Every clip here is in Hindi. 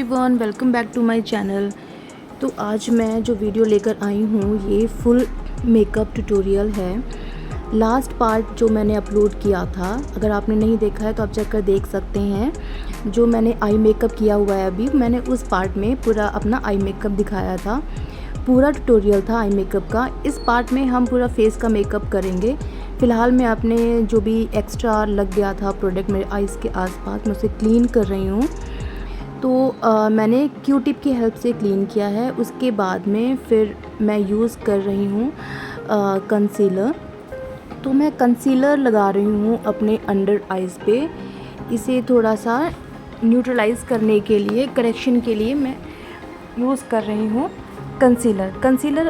Everyone, welcome back to my channel. तो आज मैं जो वीडियो लेकर आई हूँ ये फुल मेकअप ट्यूटोरियल है। लास्ट पार्ट जो मैंने अपलोड किया था, अगर आपने नहीं देखा है तो आप चेक कर देख सकते हैं। जो मैंने आई मेकअप किया हुआ है अभी, मैंने उस पार्ट में पूरा अपना आई मेकअप दिखाया था। पूरा ट्यूटोरियल था आई मेकअप का। इस पार्ट में हम पूरा फेस का मेकअप करेंगे। फ़िलहाल मैं अपने जो भी एक्स्ट्रा लग गया था प्रोडक्ट मेरे आइज़ के आसपास, मैं उसे क्लीन कर रही हूँ। तो मैंने क्यू टिप की हेल्प से क्लीन किया है। उसके बाद में फिर मैं यूज़ कर रही हूँ कंसीलर। तो मैं कंसीलर लगा रही हूँ अपने अंडर आइज़ पे। इसे थोड़ा सा न्यूट्रलाइज़ करने के लिए, करेक्शन के लिए मैं यूज़ कर रही हूँ कंसीलर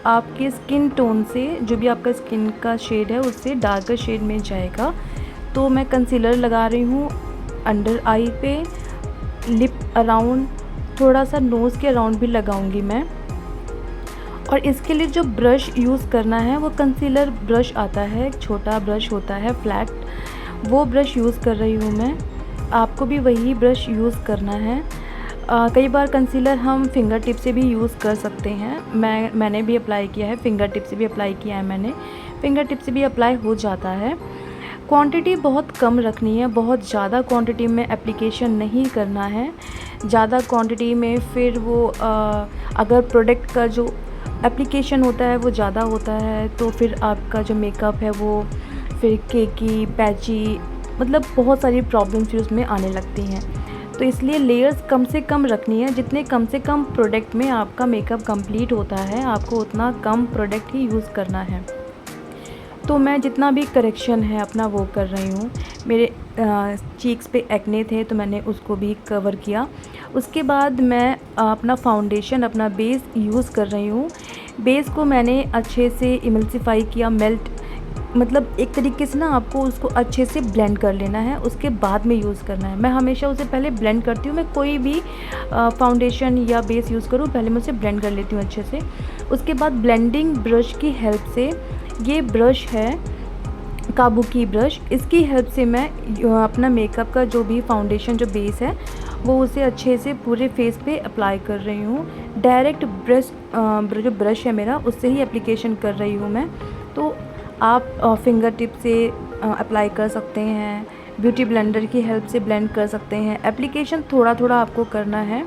आपके स्किन टोन से, जो भी आपका स्किन का शेड है उससे डार्कर शेड में जाएगा। तो मैं कंसीलर लगा रही हूँ अंडर आई पे, लिप अराउंड, थोड़ा सा नोज़ के अराउंड भी लगाऊंगी मैं। और इसके लिए जो ब्रश यूज़ करना है वो कंसीलर ब्रश आता है, एक छोटा ब्रश होता है फ्लैट, वो ब्रश यूज़ कर रही हूँ मैं। आपको भी वही ब्रश यूज़ करना है। कई बार कंसीलर हम फिंगर टिप से भी यूज़ कर सकते हैं। मैंने भी अप्लाई किया है, फिंगर टिप से भी अप्लाई किया है मैंने। फिंगर टिप से भी अप्लाई हो जाता है। क्वांटिटी बहुत कम रखनी है, बहुत ज़्यादा क्वांटिटी में एप्लीकेशन नहीं करना है। ज़्यादा क्वांटिटी में फिर वो अगर प्रोडक्ट का जो एप्लीकेशन होता है वो ज़्यादा होता है तो फिर आपका जो मेकअप है वो फिर केकी, पैची, मतलब बहुत सारी प्रॉब्लम्स फिर उसमें आने लगती हैं। तो इसलिए लेयर्स कम से कम रखनी है। जितने कम से कम प्रोडक्ट में आपका मेकअप कंप्लीट होता है, आपको उतना कम प्रोडक्ट ही यूज़ करना है। तो मैं जितना भी करेक्शन है अपना वो कर रही हूँ। मेरे चीक्स पे एक्ने थे तो मैंने उसको भी कवर किया। उसके बाद मैं अपना फाउंडेशन, अपना बेस यूज़ कर रही हूँ। बेस को मैंने अच्छे से इमल्सिफाई किया, मेल्ट, मतलब एक तरीके से ना आपको उसको अच्छे से ब्लेंड कर लेना है, उसके बाद में यूज़ करना है। मैं हमेशा उसे पहले ब्लेंड करती हूँ। मैं कोई भी फाउंडेशन या बेस यूज़ करूँ पहले मैं उसे ब्लेंड कर लेती हूँ अच्छे से। उसके बाद ब्लेंडिंग ब्रश की हेल्प से, ये ब्रश है काबुकी ब्रश, इसकी हेल्प से मैं अपना मेकअप का जो भी फाउंडेशन, जो बेस है वो उसे अच्छे से पूरे फेस पे अप्लाई कर रही हूँ। डायरेक्ट जो ब्रश है मेरा उससे ही एप्लीकेशन कर रही हूँ मैं। तो आप फिंगर टिप से अप्लाई कर सकते हैं, ब्यूटी ब्लेंडर की हेल्प से ब्लेंड कर सकते हैं। एप्लीकेशन थोड़ा थोड़ा आपको करना है,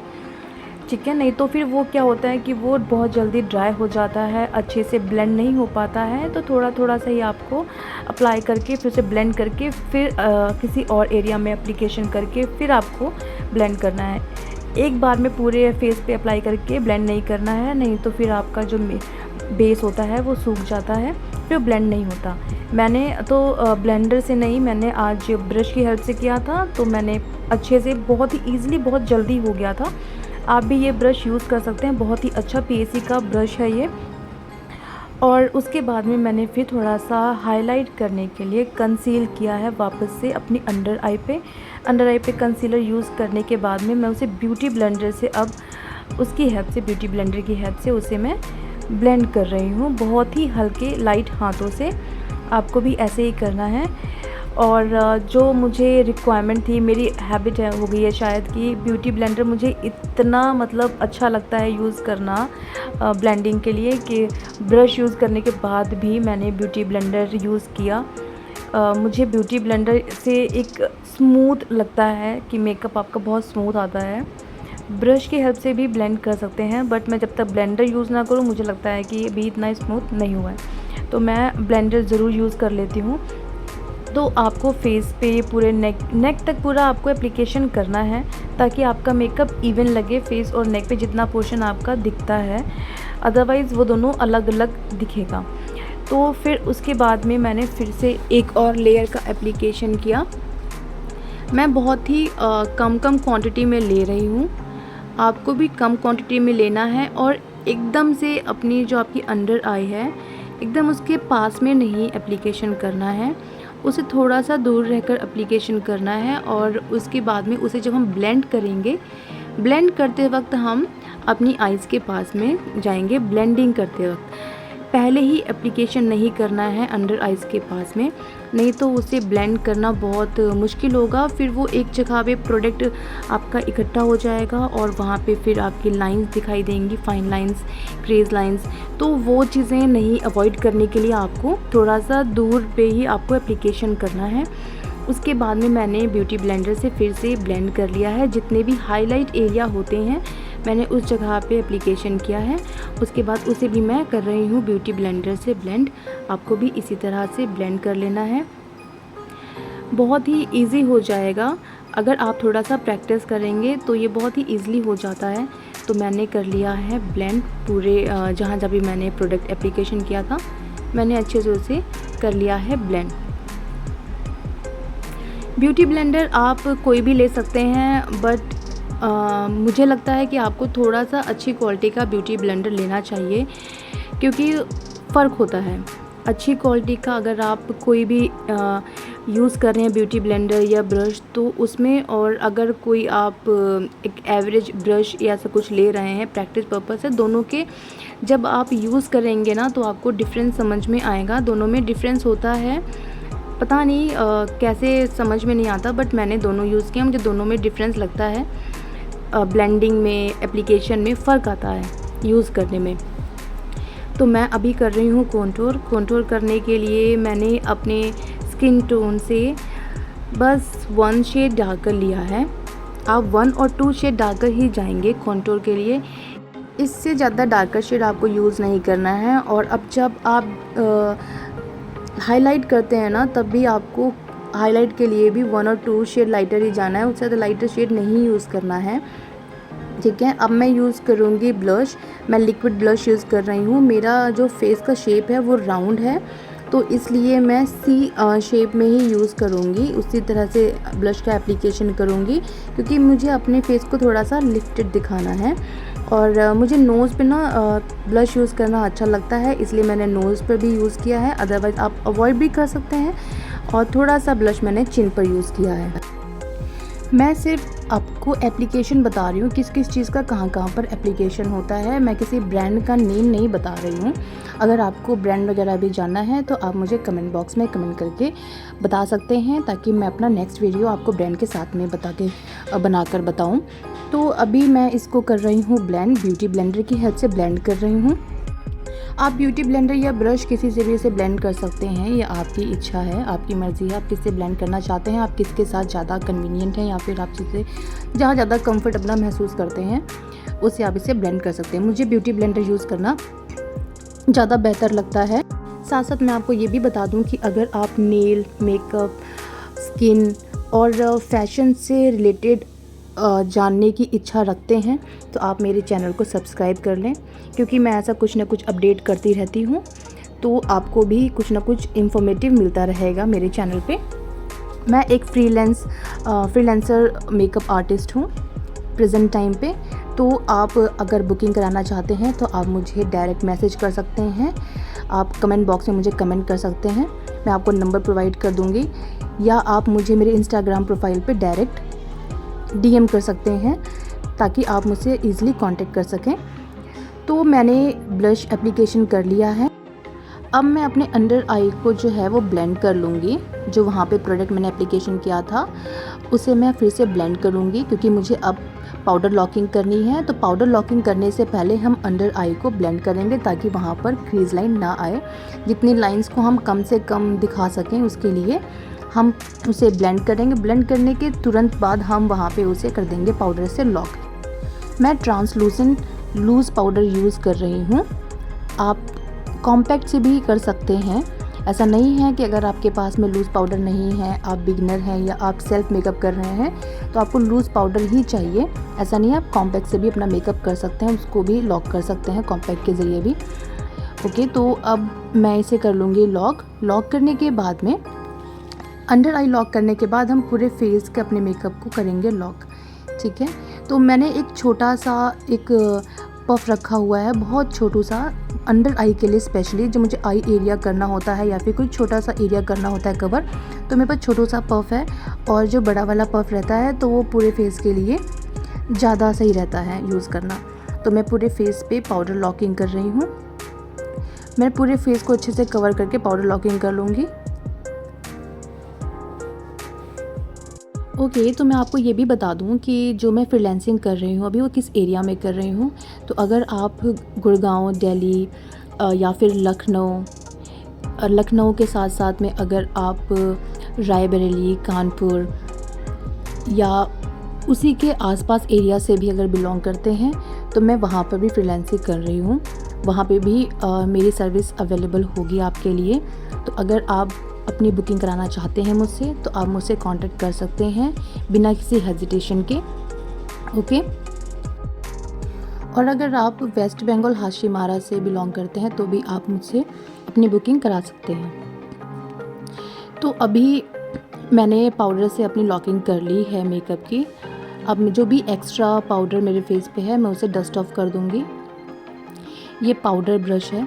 ठीक है, नहीं तो फिर वो क्या होता है कि वो बहुत जल्दी ड्राई हो जाता है, अच्छे से ब्लेंड नहीं हो पाता है। तो थोड़ा थोड़ा सा ही आपको अप्लाई करके फिर से ब्लेंड करके फिर किसी और एरिया में एप्लीकेशन करके फिर आपको ब्लेंड करना है। एक बार में पूरे फेस पे अप्लाई करके ब्लेंड नहीं करना है, नहीं तो फिर आपका जो बेस होता है वो सूख जाता है, फिर ब्लेंड नहीं होता। मैंने तो ब्लेंडर से नहीं, मैंने आज ब्रश की हेल्प से किया था, तो मैंने अच्छे से, बहुत ही ईज़िली, बहुत जल्दी हो गया था। आप भी ये ब्रश यूज़ कर सकते हैं, बहुत ही अच्छा पीएसी का ब्रश है ये। और उसके बाद में मैंने फिर थोड़ा सा हाईलाइट करने के लिए कंसील किया है वापस से अपनी अंडर आई पे कंसीलर यूज़ करने के बाद में मैं उसे ब्यूटी ब्लेंडर से, अब उसकी हेल्प से, ब्यूटी ब्लेंडर की हेल्प से उसे मैं ब्लेंड कर रही हूँ बहुत ही हल्के लाइट हाथों से। आपको भी ऐसे ही करना है। और जो मुझे रिक्वायरमेंट थी, मेरी हैबिट है, हो गई है शायद, कि ब्यूटी ब्लेंडर मुझे इतना मतलब अच्छा लगता है यूज़ करना ब्लेंडिंग के लिए, कि ब्रश यूज़ करने के बाद भी मैंने ब्यूटी ब्लेंडर यूज़ किया। मुझे ब्यूटी ब्लेंडर से एक स्मूथ लगता है कि मेकअप आपका बहुत स्मूथ आता है। ब्रश की हेल्प से भी ब्लेंड कर सकते हैं, बट मैं जब तक ब्लेंडर यूज़ ना करूँ मुझे लगता है कि अभी इतना स्मूथ नहीं हुआ है, तो मैं ब्लेंडर ज़रूर यूज़ कर लेती हूँ। तो आपको फेस पे पूरे नेक तक पूरा आपको एप्लीकेशन करना है, ताकि आपका मेकअप इवन लगे फेस और नेक पे जितना पोर्शन आपका दिखता है, अदरवाइज़ वो दोनों अलग अलग दिखेगा। तो फिर उसके बाद में मैंने फिर से एक और लेयर का एप्लीकेशन किया। मैं बहुत ही कम क्वांटिटी में ले रही हूँ, आपको भी कम क्वांटिटी में लेना है। और एकदम से अपनी जो आपकी अंडर आई है एकदम उसके पास में नहीं एप्लीकेशन करना है, उसे थोड़ा सा दूर रहकर एप्लीकेशन करना है। और उसके बाद में उसे जब हम ब्लेंड करेंगे, ब्लेंड करते वक्त हम अपनी आइज़ के पास में जाएंगे ब्लेंडिंग करते वक्त। पहले ही एप्लीकेशन नहीं करना है अंडर आइज़ के पास में, नहीं तो उसे ब्लेंड करना बहुत मुश्किल होगा। फिर वो एक जगह पे प्रोडक्ट आपका इकट्ठा हो जाएगा और वहाँ पे फिर आपकी लाइंस दिखाई देंगी, फाइन लाइंस, क्रेज लाइंस। तो वो चीज़ें नहीं, अवॉइड करने के लिए आपको थोड़ा सा दूर पे ही आपको एप्लीकेशन करना है। उसके बाद में मैंने ब्यूटी ब्लेंडर से फिर से ब्लेंड कर लिया है। जितने भी हाईलाइट एरिया होते हैं मैंने उस जगह पे एप्लीकेशन किया है। उसके बाद उसे भी मैं कर रही हूँ ब्यूटी ब्लेंडर से ब्लेंड। आपको भी इसी तरह से ब्लेंड कर लेना है। बहुत ही इजी हो जाएगा, अगर आप थोड़ा सा प्रैक्टिस करेंगे तो ये बहुत ही ईज़िली हो जाता है। तो मैंने कर लिया है ब्लेंड पूरे जहाँ जहाँ भी मैंने प्रोडक्ट एप्लीकेशन किया था मैंने अच्छे से उसे कर लिया है ब्लेंड। ब्यूटी ब्लेंडर आप कोई भी ले सकते हैं, बट मुझे लगता है कि आपको थोड़ा सा अच्छी क्वालिटी का ब्यूटी ब्लेंडर लेना चाहिए, क्योंकि फ़र्क होता है अच्छी क्वालिटी का। अगर आप कोई भी यूज़ कर रहे हैं ब्यूटी ब्लेंडर या ब्रश, तो उसमें, और अगर कोई आप एक एवरेज ब्रश या ऐसा कुछ ले रहे हैं प्रैक्टिस पर्पस से, दोनों के जब आप यूज़ करेंगे ना तो आपको डिफरेंस समझ में आएगा। दोनों में डिफरेंस होता है, पता नहीं कैसे समझ में नहीं आता, बट मैंने दोनों यूज़ किया, मुझे दोनों में डिफरेंस लगता है। ब्लेंडिंग में, एप्लीकेशन में फ़र्क आता है यूज़ करने में। तो मैं अभी कर रही हूँ कॉन्टूर करने के लिए मैंने अपने स्किन टोन से बस 1 शेड डार्कर लिया है। आप 1 और 2 शेड डार्कर ही जाएंगे कॉन्टूर के लिए, इससे ज़्यादा डार्कर शेड आपको यूज़ नहीं करना है। और अब जब आप हाईलाइट करते हैं ना, तब भी आपको हाईलाइट के लिए भी 1 और 2 शेड लाइटर ही जाना है, उससे ज़्यादा लाइटर शेड नहीं यूज़ करना है, ठीक है। अब मैं यूज़ करूँगी ब्लश। मैं लिक्विड ब्लश यूज़ कर रही हूँ। मेरा जो फेस का शेप है वो राउंड है, तो इसलिए मैं सी शेप में ही यूज़ करूँगी, उसी तरह से ब्लश का एप्लीकेशन करूँगी, क्योंकि मुझे अपने फेस को थोड़ा सा लिफ्टेड दिखाना है। और मुझे नोज़ पे ना ब्लश यूज़ करना अच्छा लगता है, इसलिए मैंने नोज़ पर भी यूज़ किया है। अदरवाइज़ आप अवॉइड भी कर सकते हैं। और थोड़ा सा ब्लश मैंने चिन पर यूज़ किया है। मैं सिर्फ आपको एप्लीकेशन बता रही हूँ, किस किस चीज़ का कहाँ कहाँ पर एप्लीकेशन होता है। मैं किसी ब्रांड का नेम नहीं बता रही हूँ। अगर आपको ब्रांड वगैरह भी जानना है तो आप मुझे कमेंट बॉक्स में कमेंट करके बता सकते हैं, ताकि मैं अपना नेक्स्ट वीडियो आपको ब्रांड के साथ में बनाकर बताऊँ। तो अभी मैं इसको कर रही हूँ ब्लेंड, ब्यूटी ब्लेंडर की हेल्प से ब्लेंड कर रही हूँ। आप ब्यूटी ब्लेंडर या ब्रश किसी से भी इसे ब्लेंड कर सकते हैं, ये आपकी इच्छा है, आपकी मर्ज़ी है, आप किससे ब्लेंड करना चाहते हैं, आप किसके साथ ज़्यादा कन्वीनियंट है, या फिर आप जिससे जहाँ ज़्यादा कंफर्ट अपना महसूस करते हैं उससे आप इसे ब्लेंड कर सकते हैं। मुझे ब्यूटी ब्लेंडर यूज़ करना ज़्यादा बेहतर लगता है। साथ साथ मैं आपको ये भी बता दूँ कि अगर आप नेल, मेकअप, स्किन और फैशन से रिलेटेड जानने की इच्छा रखते हैं तो आप मेरे चैनल को सब्सक्राइब कर लें, क्योंकि मैं ऐसा कुछ ना कुछ अपडेट करती रहती हूँ, तो आपको भी कुछ ना कुछ इन्फॉर्मेटिव मिलता रहेगा मेरे चैनल पे। मैं एक फ्रीलांसर मेकअप आर्टिस्ट हूँ प्रेजेंट टाइम पे। तो आप अगर बुकिंग कराना चाहते हैं तो आप मुझे डायरेक्ट मैसेज कर सकते हैं, आप कमेंट बॉक्स में मुझे कमेंट कर सकते हैं, मैं आपको नंबर प्रोवाइड कर दूँगी, या आप मुझे मेरे इंस्टाग्राम प्रोफाइल पे डायरेक्ट DM कर सकते हैं, ताकि आप मुझसे ईज़िली कांटेक्ट कर सकें। तो मैंने ब्लश एप्लीकेशन कर लिया है। अब मैं अपने अंडर आई को जो है वो ब्लेंड कर लूँगी। जो वहाँ पे प्रोडक्ट मैंने एप्लीकेशन किया था उसे मैं फिर से ब्लेंड करूँगी, क्योंकि मुझे अब पाउडर लॉकिंग करनी है। तो पाउडर लॉकिंग करने से पहले हम अंडर आई को ब्लेंड करेंगे, ताकि वहाँ पर क्रीज लाइन ना आए। जितनी लाइंस को हम कम से कम दिखा सकें उसके लिए हम उसे ब्लेंड करेंगे। ब्लेंड करने के तुरंत बाद हम वहाँ पे उसे कर देंगे पाउडर से लॉक। मैं ट्रांसलूसेंट लूज़ पाउडर यूज़ कर रही हूँ। आप कॉम्पैक्ट से भी कर सकते हैं, ऐसा नहीं है कि अगर आपके पास में लूज़ पाउडर नहीं है, आप बिगनर हैं या आप सेल्फ मेकअप कर रहे हैं तो आपको लूज़ पाउडर ही चाहिए। ऐसा नहीं है, आप कॉम्पैक्ट से भी अपना मेकअप कर सकते हैं, उसको भी लॉक कर सकते हैं कॉम्पैक्ट के ज़रिए भी। ओके, तो अब मैं इसे कर लूँगी लॉक करने के बाद में अंडर आई लॉक करने के बाद हम पूरे फेस के अपने मेकअप को करेंगे लॉक, ठीक है। तो मैंने एक छोटा सा एक पफ रखा हुआ है, बहुत छोटू सा, अंडर आई के लिए स्पेशली, जो मुझे आई एरिया करना होता है या फिर कोई छोटा सा एरिया करना होता है कवर, तो मेरे पास छोटू सा पफ है। और जो बड़ा वाला पफ रहता है तो वो पूरे फेस के लिए ज़्यादा सही रहता है यूज़ करना। तो मैं पूरे फेस पे पाउडर लॉकिंग कर रही हूँ। मैं पूरे फेस को अच्छे से कवर करके पाउडर लॉकिंग कर लूँगी। ओके, तो मैं आपको ये भी बता दूँ कि जो मैं फ्रीलांसिंग कर रही हूँ अभी वो किस एरिया में कर रही हूँ। तो अगर आप गुड़गांव, दिल्ली या फिर लखनऊ के साथ साथ में अगर आप रायबरेली, कानपुर या उसी के आसपास एरिया से भी अगर बिलोंग करते हैं तो मैं वहाँ पर भी फ्रीलांसिंग कर रही हूँ। वहाँ पे भी मेरी सर्विस अवेलेबल होगी आपके लिए। तो अगर आप अपनी बुकिंग कराना चाहते हैं मुझसे तो आप मुझसे कांटेक्ट कर सकते हैं बिना किसी हेजिटेशन के। ओके, और अगर आप वेस्ट बंगाल हाशीमारा से बिलोंग करते हैं तो भी आप मुझसे अपनी बुकिंग करा सकते हैं। तो अभी मैंने पाउडर से अपनी लॉकिंग कर ली है मेकअप की। अब जो भी एक्स्ट्रा पाउडर मेरे फेस पे है मैं उसे डस्ट ऑफ कर दूंगी। ये पाउडर ब्रश है,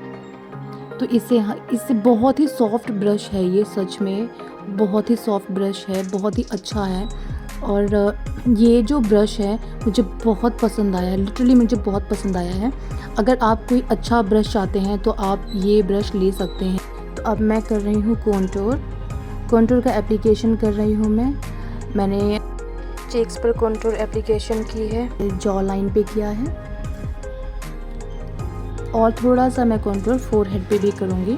तो इससे बहुत ही सॉफ्ट ब्रश है ये, सच में बहुत ही सॉफ्ट ब्रश है, बहुत ही अच्छा है। और ये जो ब्रश है मुझे बहुत पसंद आया है, लिटरली मुझे बहुत पसंद आया है। अगर आप कोई अच्छा ब्रश चाहते हैं तो आप ये ब्रश ले सकते हैं। तो अब मैं कर रही हूँ कॉन्टूर का एप्लीकेशन कर रही हूँ मैंने चेक्स पर कॉन्टूर एप्लीकेशन की है, जॉ लाइन पे किया है और थोड़ा सा मैं कॉन्टूर फोरहेड पे भी करूँगी।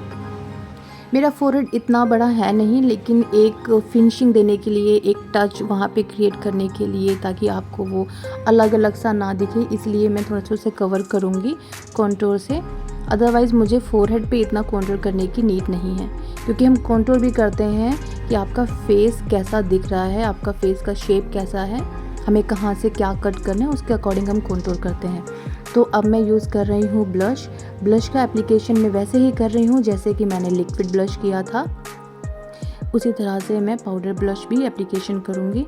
मेरा फोरहेड इतना बड़ा है नहीं, लेकिन एक फिनिशिंग देने के लिए, एक टच वहाँ पे क्रिएट करने के लिए, ताकि आपको वो अलग अलग सा ना दिखे, इसलिए मैं थोड़ा सा उसे कवर करूँगी कॉन्टूर से। अदरवाइज़ मुझे फोरहेड पे इतना कॉन्टूर करने की नीड नहीं है, क्योंकि हम कॉन्टूर भी करते हैं कि आपका फेस कैसा दिख रहा है, आपका फेस का शेप कैसा है, हमें कहाँ से क्या कट करना है, उसके अकॉर्डिंग हम कॉन्टूर करते हैं। तो अब मैं यूज़ कर रही हूँ ब्लश का एप्लीकेशन मैं वैसे ही कर रही हूँ जैसे कि मैंने लिक्विड ब्लश किया था, उसी तरह से मैं पाउडर ब्लश भी एप्लीकेशन करूँगी।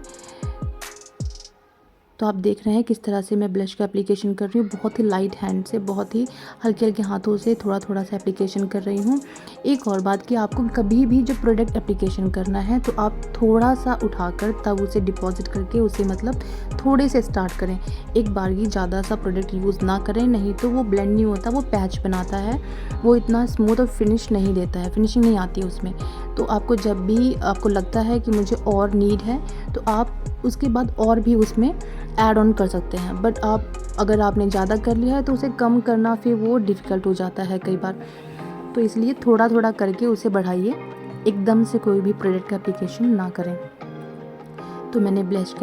तो आप देख रहे हैं किस तरह से मैं ब्लश का एप्लीकेशन कर रही हूँ, बहुत ही लाइट हैंड से, बहुत ही हल्के हल्के हाथों से थोड़ा थोड़ा सा एप्लीकेशन कर रही हूँ। एक और बात कि आपको कभी भी जब प्रोडक्ट एप्लीकेशन करना है तो आप थोड़ा सा उठाकर तब उसे डिपॉजिट करके उसे मतलब थोड़े से स्टार्ट करें। एक बार ही ज़्यादा सा प्रोडक्ट यूज़ ना करें, नहीं तो वो ब्लेंड नहीं होता, वो पैच बनाता है, वो इतना स्मूथ और फिनिश नहीं देता है, फिनिशिंग नहीं आती है उसमें। तो आपको जब भी आपको लगता है कि मुझे और नीड है तो आप उसके बाद और भी उसमें ऐड ऑन कर सकते हैं। बट अगर आपने ज़्यादा कर लिया है तो उसे कम करना फिर वो डिफ़िकल्ट हो जाता है कई बार। तो इसलिए थोड़ा थोड़ा करके उसे बढ़ाइए, एकदम से कोई भी प्रोडक्ट का एप्लीकेशन ना करें। तो मैंने ब्लश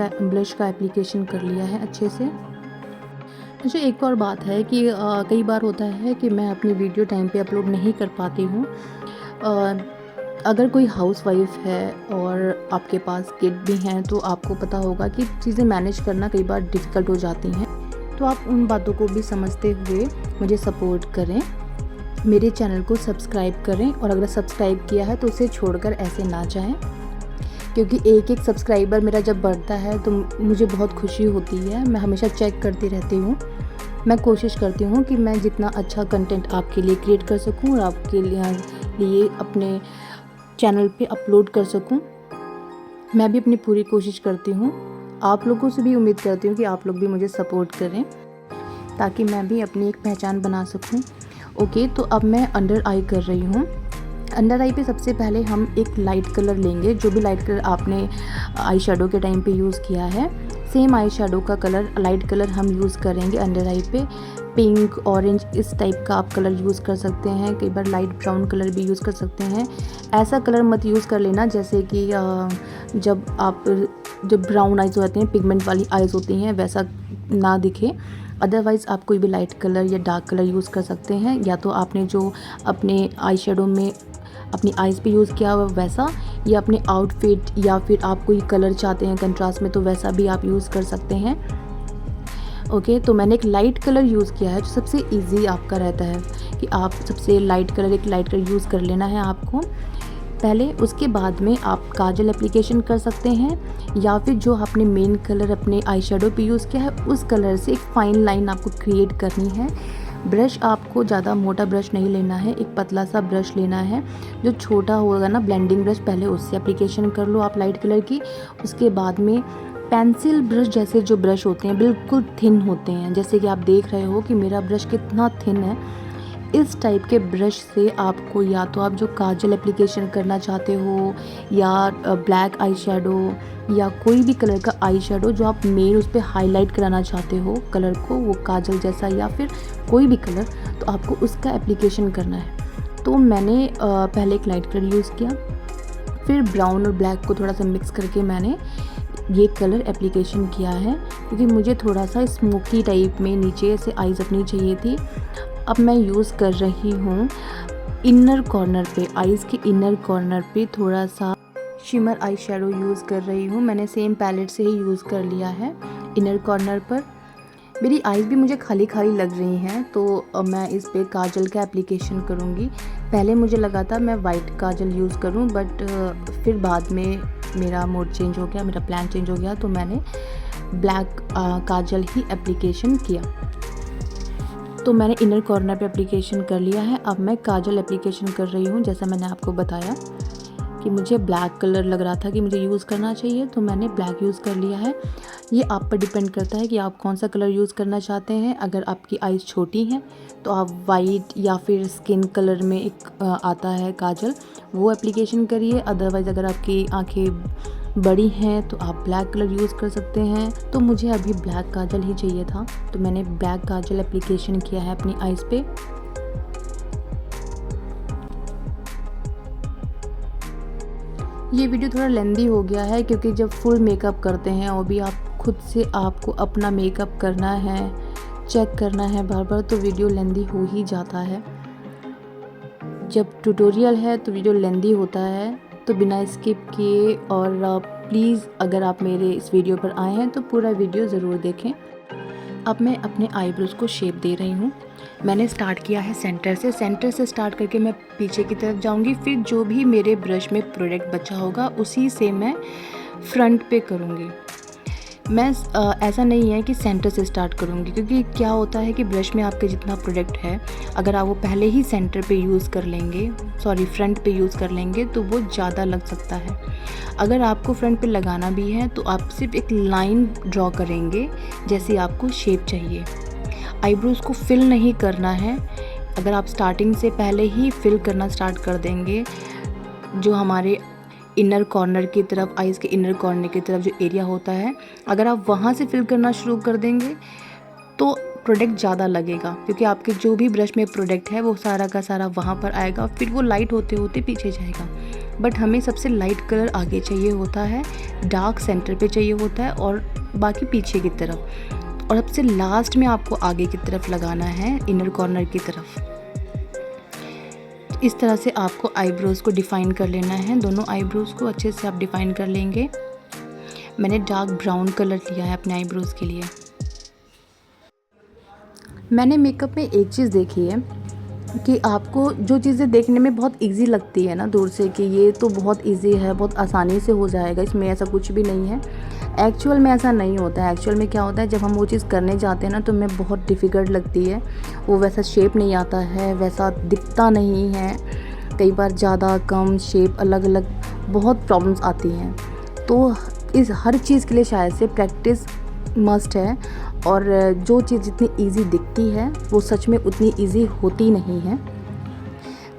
का एप्लीकेशन कर लिया है अच्छे से। मुझे एक और बात है कि कई बार होता है कि मैं अपनी वीडियो टाइम पे अपलोड नहीं कर पाती हूँ। अगर कोई हाउसवाइफ है और आपके पास किड भी हैं तो आपको पता होगा कि चीज़ें मैनेज करना कई बार डिफ़िकल्ट हो जाती हैं। तो आप उन बातों को भी समझते हुए मुझे सपोर्ट करें, मेरे चैनल को सब्सक्राइब करें, और अगर सब्सक्राइब किया है तो उसे छोड़कर ऐसे ना जाएं, क्योंकि एक सब्सक्राइबर मेरा जब बढ़ता है तो मुझे बहुत खुशी होती है। मैं हमेशा चेक करती रहती हूँ, मैं कोशिश करती हूँ कि मैं जितना अच्छा कंटेंट आपके लिए क्रिएट कर सकूँ और आपके लिए अपने चैनल पे अपलोड कर सकूं। मैं भी अपनी पूरी कोशिश करती हूं। आप लोगों से भी उम्मीद करती हूं कि आप लोग भी मुझे सपोर्ट करें ताकि मैं भी अपनी एक पहचान बना सकूं। ओके, तो अब मैं अंडर आई कर रही हूं। अंडर आई पे सबसे पहले हम एक लाइट कलर लेंगे, जो भी लाइट कलर आपने आई शेडो के टाइम पे यूज़ किया है, सेम आई शेडो का कलर, लाइट कलर हम यूज़ करेंगे अंडर आई पे। पिंक, ऑरेंज, इस टाइप का आप कलर यूज़ कर सकते हैं, कई बार लाइट ब्राउन कलर भी यूज़ कर सकते हैं। ऐसा कलर मत यूज़ कर लेना जैसे कि जब ब्राउन आइज़ होते हैं, पिगमेंट वाली आइज़ होती हैं, वैसा ना दिखे। अदरवाइज़ आप कोई भी लाइट कलर या डार्क कलर यूज़ कर सकते हैं, या तो आपने जो अपने आई शेडो में अपनी आइज़ पे यूज़ किया हुआ वैसा, या अपने आउटफिट, या फिर आप कोई कलर चाहते हैं कंट्रास्ट में तो वैसा भी आप यूज़ कर सकते हैं। ओके, तो मैंने एक लाइट कलर यूज़ किया है, जो सबसे इजी आपका रहता है कि आप सबसे एक लाइट कलर यूज़ कर लेना है आपको पहले। उसके बाद में आप काजल एप्लीकेशन कर सकते हैं, या फिर जो आपने मेन कलर अपने आई शेडो पे यूज़ किया है उस कलर से एक फाइन लाइन आपको क्रिएट करनी है। ब्रश आपको ज़्यादा मोटा ब्रश नहीं लेना है, एक पतला सा ब्रश लेना है, जो छोटा होगा ना ब्लेंडिंग ब्रश, पहले उससे एप्लीकेशन कर लो आप लाइट कलर की। उसके बाद में पेंसिल ब्रश जैसे जो ब्रश होते हैं बिल्कुल थिन होते हैं, जैसे कि आप देख रहे हो कि मेरा ब्रश कितना थिन है, इस टाइप के ब्रश से आपको या तो आप जो काजल एप्लीकेशन करना चाहते हो या ब्लैक आई शेडो या कोई भी कलर का आई शेडो जो आप मेन उस पर हाईलाइट कराना चाहते हो कलर को, वो काजल जैसा या फिर कोई भी कलर, तो आपको उसका एप्लीकेशन करना है। तो मैंने पहले एक लाइट कलर यूज़ किया, फिर ब्राउन और ब्लैक को थोड़ा सा मिक्स करके मैंने ये कलर एप्लीकेशन किया है, क्योंकि मुझे थोड़ा सा स्मोकी टाइप में नीचे से आईज अपनी चाहिए थी। अब मैं यूज़ कर रही हूँ इनर कॉर्नर पे, आईज़ के इनर कॉर्नर पे थोड़ा सा शिमर आई शेडो यूज़ कर रही हूँ। मैंने सेम पैलेट से ही यूज़ कर लिया है इनर कॉर्नर पर। मेरी आईज़ भी मुझे खाली खाली लग रही हैं, तो मैं इस पे काजल का एप्लीकेशन करूँगी। पहले मुझे लगा था मैं वाइट काजल यूज़ करूँ, बट फिर बाद में मेरा मूड चेंज हो गया, मेरा प्लान चेंज हो गया, तो मैंने ब्लैक काजल ही एप्लीकेशन किया। तो मैंने इनर कॉर्नर पे एप्लीकेशन कर लिया है। अब मैं काजल एप्लीकेशन कर रही हूँ। जैसा मैंने आपको बताया कि मुझे ब्लैक कलर लग रहा था कि मुझे यूज़ करना चाहिए, तो मैंने ब्लैक यूज़ कर लिया है। ये आप पर डिपेंड करता है कि आप कौन सा कलर यूज़ करना चाहते हैं। अगर आपकी आईज़ छोटी हैं तो आप वाइट या फिर स्किन कलर में एक आता है काजल, वो एप्लीकेशन करिए। अदरवाइज़ अगर आपकी आँखें बड़ी हैं तो आप ब्लैक कलर यूज़ कर सकते हैं। तो मुझे अभी ब्लैक काजल ही चाहिए था, तो मैंने ब्लैक काजल एप्लीकेशन किया है अपनी आईज़ पे। ये वीडियो थोड़ा लेंदी हो गया है, क्योंकि जब फुल मेकअप करते हैं और भी आप खुद से आपको अपना मेकअप करना है, चेक करना है बार बार, तो वीडियो लेंदी हो ही जाता है। जब ट्यूटोरियल है तो वीडियो लेंदी होता है, तो बिना स्किप किए, और प्लीज़ अगर आप मेरे इस वीडियो पर आए हैं तो पूरा वीडियो ज़रूर देखें। अब मैं अपने आईब्रोज़ को शेप दे रही हूँ। मैंने स्टार्ट किया है सेंटर से स्टार्ट करके मैं पीछे की तरफ जाऊँगी। फिर जो भी मेरे ब्रश में प्रोडक्ट बचा होगा उसी से मैं फ्रंट पे करूँगी। मैं ऐसा नहीं है कि सेंटर से स्टार्ट करूँगी, क्योंकि क्या होता है कि ब्रश में आपके जितना प्रोडक्ट है, अगर आप वो पहले ही सेंटर पे यूज़ कर लेंगे, फ्रंट पे यूज़ कर लेंगे, तो वो ज़्यादा लग सकता है। अगर आपको फ्रंट पे लगाना भी है तो आप सिर्फ एक लाइन ड्रॉ करेंगे जैसी आपको शेप चाहिए। आईब्रोज़ को फिल नहीं करना है। अगर आप स्टार्टिंग से पहले ही फिल करना स्टार्ट कर देंगे, जो हमारे इनर कॉर्नर की तरफ, आईज़ के इनर कॉर्नर की तरफ जो एरिया होता है, अगर आप वहाँ से फिल करना शुरू कर देंगे तो प्रोडक्ट ज़्यादा लगेगा, क्योंकि आपके जो भी ब्रश में प्रोडक्ट है वो सारा का सारा वहाँ पर आएगा, फिर वो लाइट होते होते पीछे जाएगा। बट हमें सबसे लाइट कलर आगे चाहिए होता है, डार्क सेंटर पे चाहिए होता है, और बाकी पीछे की तरफ, और सबसे लास्ट में आपको आगे की तरफ लगाना है, इनर कॉर्नर की तरफ। इस तरह से आपको आईब्रोज़ को डिफ़ाइन कर लेना है। दोनों आईब्रोज़ को अच्छे से आप डिफ़ाइन कर लेंगे। मैंने डार्क ब्राउन कलर लिया है अपने आईब्रोज़ के लिए। मैंने मेकअप में एक चीज़ देखी है कि आपको जो चीज़ें देखने में बहुत इजी लगती है ना दूर से, कि ये तो बहुत इजी है, बहुत आसानी से हो जाएगा, इसमें ऐसा कुछ भी नहीं है। एक्चुअल में ऐसा नहीं होता है। एक्चुअल में क्या होता है, जब हम वो चीज़ करने जाते हैं ना तो हमें बहुत डिफ़िकल्ट लगती है। वो वैसा शेप नहीं आता है, वैसा दिखता नहीं है, कई बार ज़्यादा कम शेप, अलग अलग बहुत प्रॉब्लम्स आती हैं। तो इस हर चीज़ के लिए शायद से प्रैक्टिस मस्ट है, और जो चीज़ जितनी इजी दिखती है वो सच में उतनी इजी होती नहीं है।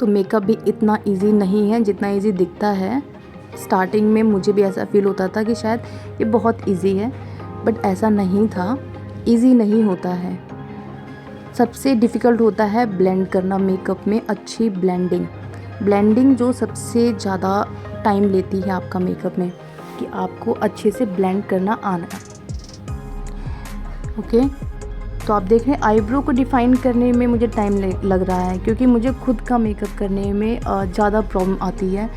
तो मेकअप भी इतना इजी नहीं है जितना इजी दिखता है। स्टार्टिंग में मुझे भी ऐसा फील होता था कि शायद ये बहुत इजी है, बट ऐसा नहीं था। इजी नहीं होता है। सबसे डिफ़िकल्ट होता है ब्लेंड करना मेकअप में, अच्छी ब्लेंडिंग जो सबसे ज़्यादा टाइम लेती है आपका मेकअप में, कि आपको अच्छे से ब्लेंड करना आना है। ओके, तो आप देख रहे हैं आईब्रो को डिफ़ाइन करने में मुझे टाइम लग रहा है, क्योंकि मुझे खुद का मेकअप करने में ज़्यादा प्रॉब्लम आती है।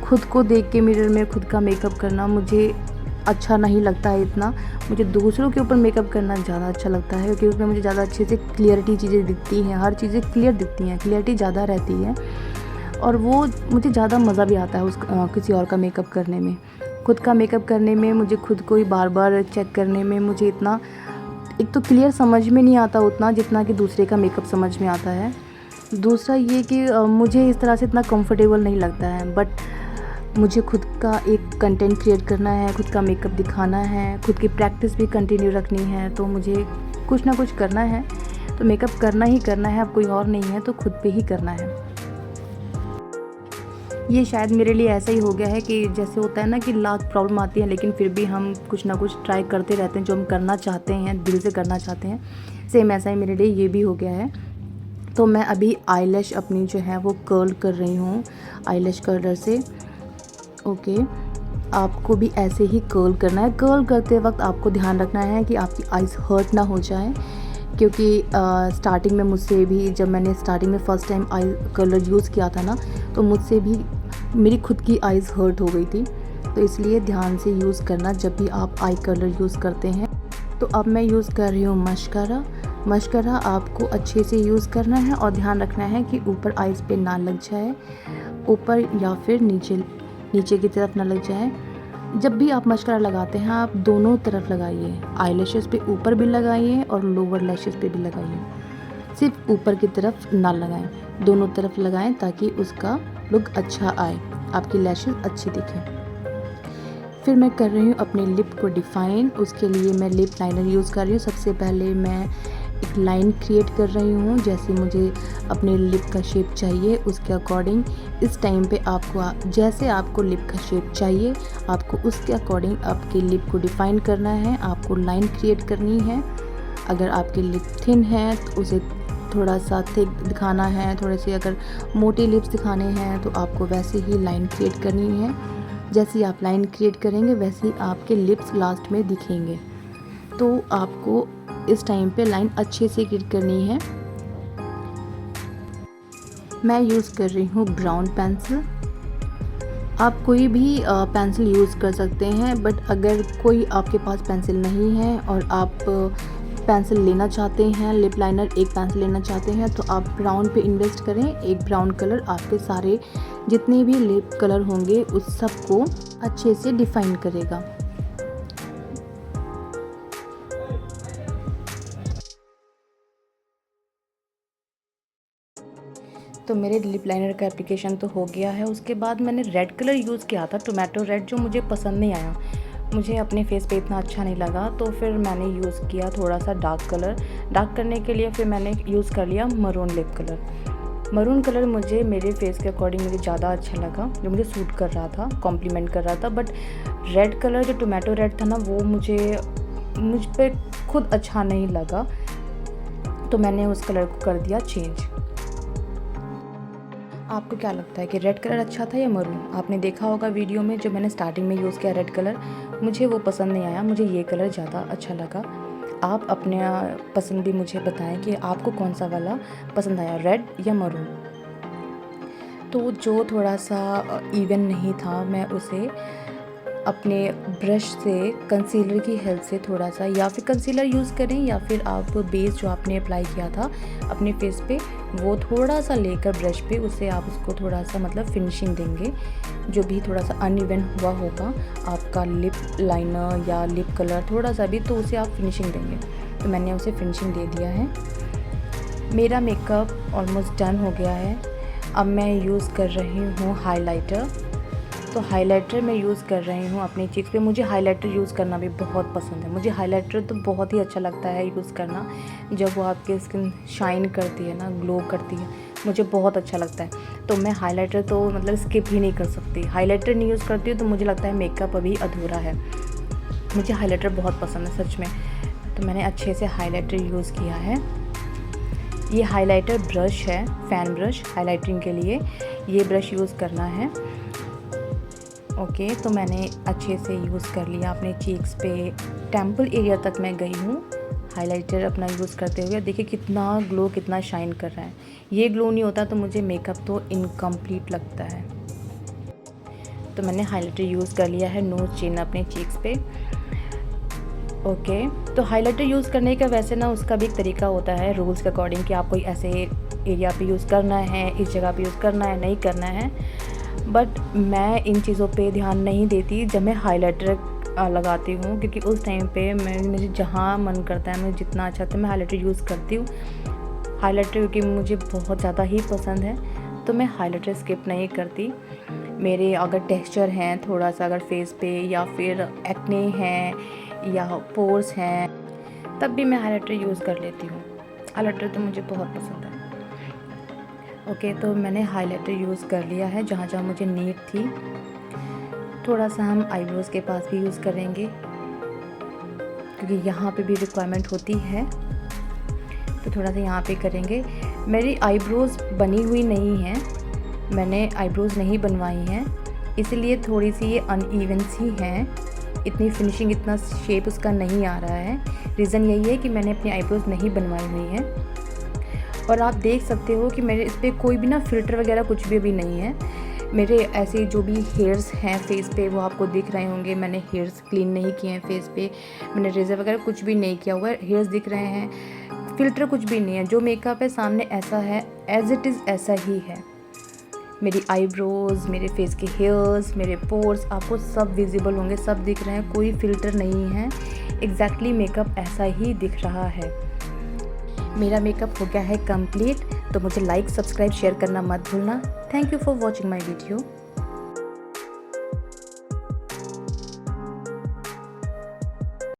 खुद को देख के मिरर में खुद का मेकअप करना मुझे अच्छा नहीं लगता है इतना। मुझे दूसरों के ऊपर मेकअप करना ज़्यादा अच्छा लगता है, क्योंकि उसमें मुझे ज़्यादा अच्छे से क्लियरिटी चीज़ें दिखती हैं, हर चीज़ें क्लियर दिखती हैं, क्लियरिटी ज़्यादा रहती है, और वो मुझे ज़्यादा मज़ा भी आता है किसी और का मेकअप करने में। खुद का मेकअप करने में मुझे खुद को ही बार बार चेक करने में मुझे इतना, एक तो क्लियर समझ में नहीं आता उतना जितना कि दूसरे का मेकअप समझ में आता है। दूसरा ये कि मुझे इस तरह से इतना कंफर्टेबल नहीं लगता है, बट मुझे खुद का एक कंटेंट क्रिएट करना है, खुद का मेकअप दिखाना है, खुद की प्रैक्टिस भी कंटिन्यू रखनी है, तो मुझे कुछ ना कुछ करना है। तो मेकअप करना ही करना है, अब कोई और नहीं है तो खुद पे ही करना है। ये शायद मेरे लिए ऐसा ही हो गया है कि जैसे होता है ना कि लाख प्रॉब्लम आती है लेकिन फिर भी हम कुछ ना कुछ ट्राई करते रहते हैं, जो हम करना चाहते हैं, दिल से करना चाहते हैं। सेम ऐसा ही मेरे लिए ये भी हो गया है। तो मैं अभी आईलैश अपनी जो है वो कर्ल कर रही हूँ आईलैश कर्लर से। ओके, आपको भी ऐसे ही कर्ल करना है। कर्ल करते वक्त आपको ध्यान रखना है कि आपकी आइज़ हर्ट ना हो जाए, क्योंकि स्टार्टिंग में मुझसे भी, जब मैंने स्टार्टिंग में first time I colour use किया था ना, तो मुझसे भी मेरी खुद की आइज़ हर्ट हो गई थी। तो इसलिए ध्यान से यूज़ करना जब भी आप आई कलर यूज़ करते हैं। तो अब मैं यूज़ कर रही हूँ मस्कारा। मस्कारा आपको अच्छे से यूज़ करना है और ध्यान रखना है कि ऊपर आइज़ पे ना लग जाए, ऊपर या फिर नीचे की तरफ ना लग जाए। जब भी आप मस्कारा लगाते हैं आप दोनों तरफ लगाइए, आईलैशेस पे ऊपर भी लगाइए और लोअर लैशेस पे भी लगाइए। सिर्फ ऊपर की तरफ ना लगाएं, दोनों तरफ लगाएं ताकि उसका लुक अच्छा आए, आपकी लैशेस अच्छी दिखें। फिर मैं कर रही हूँ अपने लिप को डिफ़ाइन। उसके लिए मैं लिप लाइनर यूज़ कर रही हूँ। सबसे पहले मैं एक लाइन क्रिएट कर रही हूँ, जैसे मुझे अपने लिप का शेप चाहिए उसके अकॉर्डिंग। इस टाइम पे आपको जैसे आपको लिप का शेप चाहिए आपको उसके अकॉर्डिंग आपके लिप को डिफ़ाइन करना है, आपको लाइन क्रिएट करनी है। अगर आपके लिप थिन है तो उसे थोड़ा सा थिक दिखाना है, थोड़े से अगर मोटे लिप्स दिखाने हैं तो आपको वैसे ही लाइन क्रिएट करनी है। जैसे आप लाइन क्रिएट करेंगे वैसे ही आपके लिप्स लास्ट में दिखेंगे। तो आपको इस टाइम पे लाइन अच्छे से क्रिएट करनी है। मैं यूज़ कर रही हूँ ब्राउन पेंसिल। आप कोई भी पेंसिल यूज़ कर सकते हैं, बट अगर कोई आपके पास पेंसिल नहीं है और आप पेंसिल लेना चाहते हैं, लिप लाइनर एक पेंसिल लेना चाहते हैं, तो आप ब्राउन पे इन्वेस्ट करें। एक ब्राउन कलर आपके सारे जितने भी लिप कलर होंगे उस सब को अच्छे से डिफ़ाइन करेगा। तो मेरे लिप लाइनर का एप्लीकेशन तो हो गया है। उसके बाद मैंने रेड कलर यूज़ किया था, टोमेटो रेड, जो मुझे पसंद नहीं आया, मुझे अपने फेस पे इतना अच्छा नहीं लगा। तो फिर मैंने यूज़ किया थोड़ा सा डार्क कलर। डार्क करने के लिए फिर मैंने यूज़ कर लिया maroon lip colour. Maroon colour मुझे मेरे फेस के अकॉर्डिंग मुझे ज़्यादा अच्छा लगा, जो मुझे सूट कर रहा था, कॉम्प्लीमेंट कर रहा था। बट रेड कलर जो टोमेटो रेड था ना, वो मुझ पे खुद अच्छा नहीं लगा, तो मैंने उस कलर को कर दिया चेंज। आपको क्या लगता है कि रेड कलर अच्छा था या मरून? आपने देखा होगा वीडियो में जो मैंने स्टार्टिंग में यूज़ किया रेड कलर, मुझे वो पसंद नहीं आया, मुझे ये कलर ज़्यादा अच्छा लगा। आप अपने पसंद भी मुझे बताएं कि आपको कौन सा वाला पसंद आया, रेड या मरून। तो जो थोड़ा सा इवन नहीं था, मैं उसे अपने ब्रश से कंसीलर की हेल्प से थोड़ा सा, या फिर कंसीलर यूज़ करें या फिर आप बेस जो आपने अप्लाई किया था अपने फेस पे वो थोड़ा सा लेकर ब्रश पे उसे आप उसको थोड़ा सा मतलब फिनिशिंग देंगे। जो भी थोड़ा सा अनइवन हुआ होगा आपका लिप लाइनर या लिप कलर थोड़ा सा भी, तो उसे आप फिनिशिंग देंगे। तो मैंने उसे फिनिशिंग दे दिया है। मेरा मेकअप ऑलमोस्ट डन हो गया है। अब मैं यूज़ कर रही हूँ हाइलाइटर। तो हाइलाइटर मैं यूज़ कर रही हूँ अपनी चीक्स पे। मुझे हाइलाइटर यूज़ करना भी बहुत पसंद है। मुझे हाइलाइटर तो बहुत ही अच्छा लगता है यूज़ करना, जब वो आपकी स्किन शाइन करती है ना, ग्लो करती है, मुझे बहुत अच्छा लगता है। तो मैं हाइलाइटर तो मतलब स्किप ही नहीं कर सकती। हाइलाइटर नहीं यूज़ करती हूँ तो मुझे लगता है मेकअप अभी अधूरा है। मुझे हाइलाइटर बहुत पसंद है सच में। तो मैंने अच्छे से हाइलाइटर यूज़ किया है। ये हाइलाइटर ब्रश है, फैन ब्रश, हाइलाइटिंग के लिए ये ब्रश यूज़ करना है। ओके, तो मैंने अच्छे से यूज़ कर लिया अपने चीक्स पे, टेम्पल एरिया तक मैं गई हूँ हाइलाइटर अपना यूज़ करते हुए। देखिए कितना ग्लो, कितना शाइन कर रहा है। ये ग्लो नहीं होता तो मुझे मेकअप तो इनकम्प्लीट लगता है। तो मैंने हाइलाइटर यूज़ कर लिया है नोज़ चिन अपने चीक्स पे। ओके, तो हाइलाइटर यूज़ करने का वैसे ना उसका भी एक तरीका होता है रूल्स के अकॉर्डिंग, कि आप कोई ऐसे एरिया पे यूज़ करना है, इस जगह पे यूज़ करना है, नहीं करना है। बट मैं इन चीज़ों पे ध्यान नहीं देती जब मैं हाइलाइटर लगाती हूँ, क्योंकि उस टाइम पे मुझे जहाँ मन करता है, मुझे जितना अच्छा लगता है मैं हाइलाइटर यूज़ करती हूँ। हाइलाइटर क्योंकि मुझे बहुत ज़्यादा ही पसंद है, तो मैं हाइलाइटर स्किप नहीं करती। मेरे अगर टेक्सचर हैं थोड़ा सा अगर फेस पे, या फिर एक्ने हैं या पोर्स हैं, तब भी मैं हाइलाइटर यूज़ कर लेती हूँ। हाइलाइटर तो मुझे बहुत पसंद है। ओके, तो मैंने हाइलाइटर यूज़ कर लिया है जहाँ जहाँ मुझे नीड थी। थोड़ा सा हम आईब्रोज़ के पास भी यूज़ करेंगे क्योंकि यहाँ पे भी रिक्वायरमेंट होती है, तो थोड़ा सा यहाँ पे करेंगे। मेरी आईब्रोज़ बनी हुई नहीं है, मैंने आईब्रोज़ नहीं बनवाई हैं, इसलिए थोड़ी सी ये अनइवन सी हैं, इतनी फिनिशिंग, इतना शेप उसका नहीं आ रहा है। रीज़न यही है कि मैंने अपनी आईब्रोज़ नहीं बनवाई हुई हैं। और आप देख सकते हो कि मेरे इस पर कोई भी ना फ़िल्टर वगैरह कुछ भी अभी नहीं है। मेरे ऐसे जो भी हेयर्स हैं फेस पे वो आपको दिख रहे होंगे, मैंने हेयर्स क्लीन नहीं किए हैं फेस पे, मैंने रेज़र वगैरह कुछ भी नहीं किया हुआ है, हेयर्स दिख रहे हैं, फ़िल्टर कुछ भी नहीं है। जो मेकअप है सामने ऐसा है, एज़ इट इज़ ऐसा ही है। मेरी आईब्रोज़, मेरे फेस के हेयर्स, मेरे पोर्स आपको सब विजिबल होंगे, सब दिख रहे हैं, कोई फ़िल्टर नहीं है। एग्जैक्टली मेकअप ऐसा ही दिख रहा है। मेरा मेकअप हो गया है कंप्लीट, तो मुझे लाइक, सब्सक्राइब, शेयर करना मत भूलना। Thank you for watching my video.